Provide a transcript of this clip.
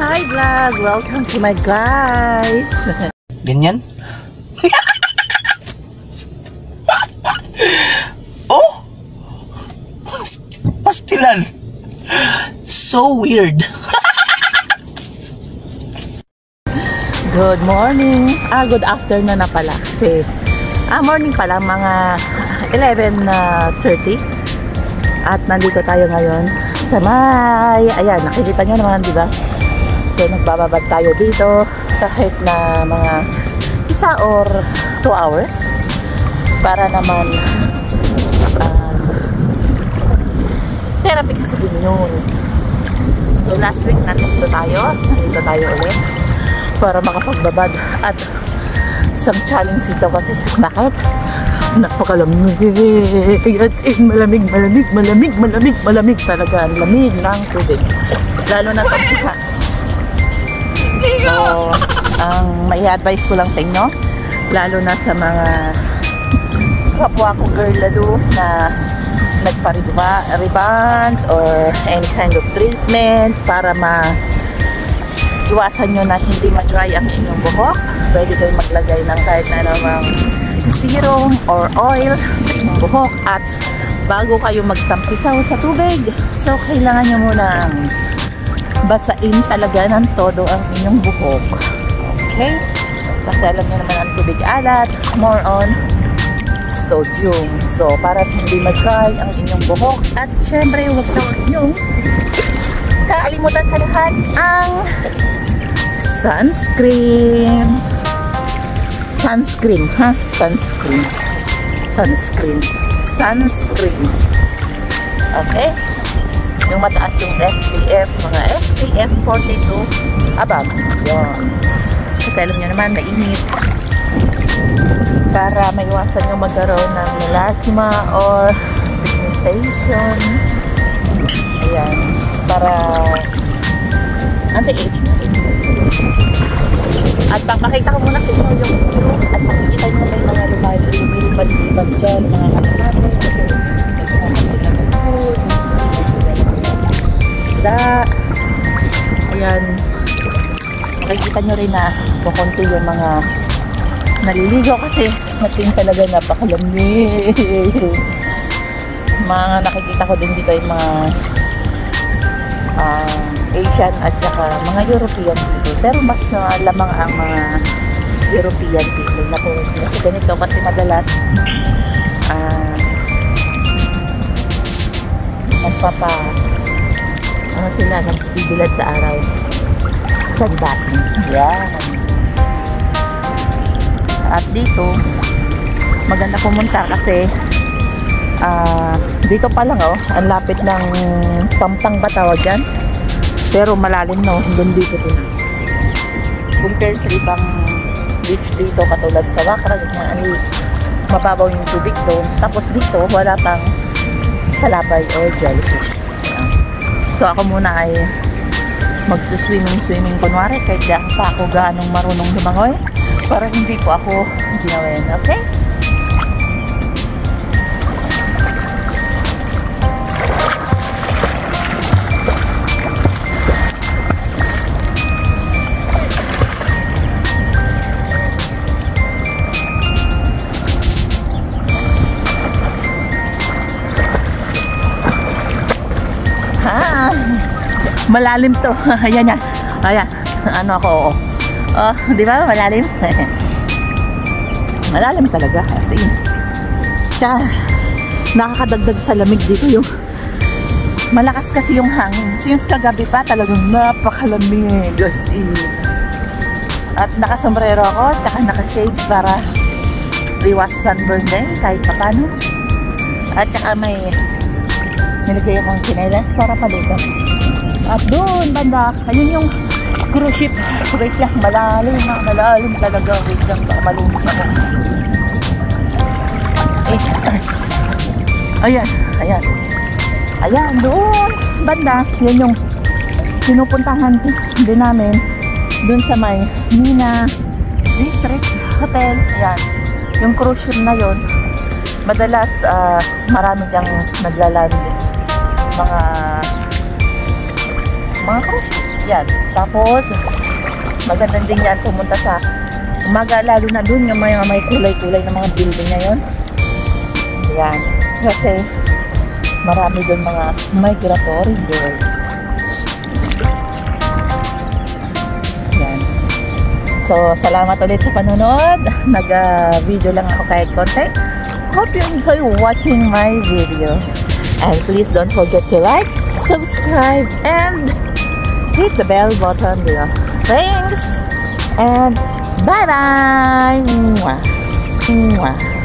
Hi vlog! Welcome to my guys! Ganyan? Oh! Pastilan! So weird! Good morning! Good afternoon na pala kasi morning pala, mga 11:30 at nandito tayo ngayon sa may, ayan, nakikita nyo naman, di ba? So nagbababad tayo dito kahit na mga 1 or 2 hours para naman therapy kasi din yun. So last week nandito tayo ulit para makapagbabad at isang challenge ito kasi bakit? Napakalamig, as in malamig talaga, ang lamig ng tubig lalo na sa umpisa. So ang may advice ko lang sa inyo, lalo na sa mga kapwa ko girl lalo na nagpa-reband or any kind of treatment para iwasan nyo na hindi ma-dry ang inyong buhok. Pwede kayo maglagay ng kahit na namang serum or oil sa inyong buhok at bago kayo magtampisaw sa tubig, so kailangan nyo munang basain talaga ng todo ang inyong buhok. Okay? Kasi alam nyo naman ang tubig alat, more on sodium. So para hindi ma-dry ang inyong buhok at syempre huwag nyong kakalimutan sa lahat ang sunscreen. Sunscreen. Okay? Yung mataas yung SPF, mga SPF 42 above. Yun. Kasi alam nyo naman, mainit. Para maiwasan nyo magkaroon ng melasma or pigmentation. Ayan. Para anti-aging. At papakita ko muna sa inyo yung at makikita nyo may mga lumilipad-libad dyan, mga katahanin kasi nagkuhan sila ng food, sila ng isda. Ayan, makikita nyo rin na kukunti yung mga naliligo kasi masin talaga napakalamig. Mga nakikita ko din dito yung mga Asian at saka mga European people, pero mas lamang ang mga European people na kung kasi ganito kasi madalas sila nagbibilad sa araw sa batin. Yan. At dito maganda pumunta kasi dito pa lang ang lapit ng Pampang ba tawag dyan? Pero malalim hanggang dito din. Compare sa ibang beach dito katulad sa Wakra, mababaw yung tubig doon. Tapos dito wala pang salabay o jellyfish. So ako muna ay magsuswimming kunwari kahit di pa ako gaanong marunong lumangoy para hindi ko ako ginawin. Okay? Malalim to. Ayan yan. Ayan. Ano ako, di ba? Malalim. Malalim talaga. As in. Tsaka, nakakadagdag sa lamig dito yung malakas kasi yung hangin. Since kagabi pa, talagang napakalamig. As in. At nakasombrero ako, tsaka naka-shades para iwas sunburn din, kahit pa paano. At tsaka may nilagay akong chinelas para palitan. At doon banda, ayun yung cruise ship. Wait lang, malalim talaga. Wait lang, baka malumit ako. Ayan, doon banda, yan yung pinupuntahan din namin doon sa may Mina District Hotel. Ayan, yung cruise ship na yon. Madalas marami dyang naglaland mga cruise ship. Yan. Tapos, maganda din yan pumunta sa umaga, lalo na dun yung may kulay-kulay na mga building ngayon. Yan. Kasi, marami dun mga migratory bird. Yan. So, salamat ulit sa panonood. Nag-video lang ako kahit konti. Hope you enjoy watching my video. And please don't forget to like, subscribe, and hit the bell button below. Thanks! And bye-bye! Mwah. Mwah.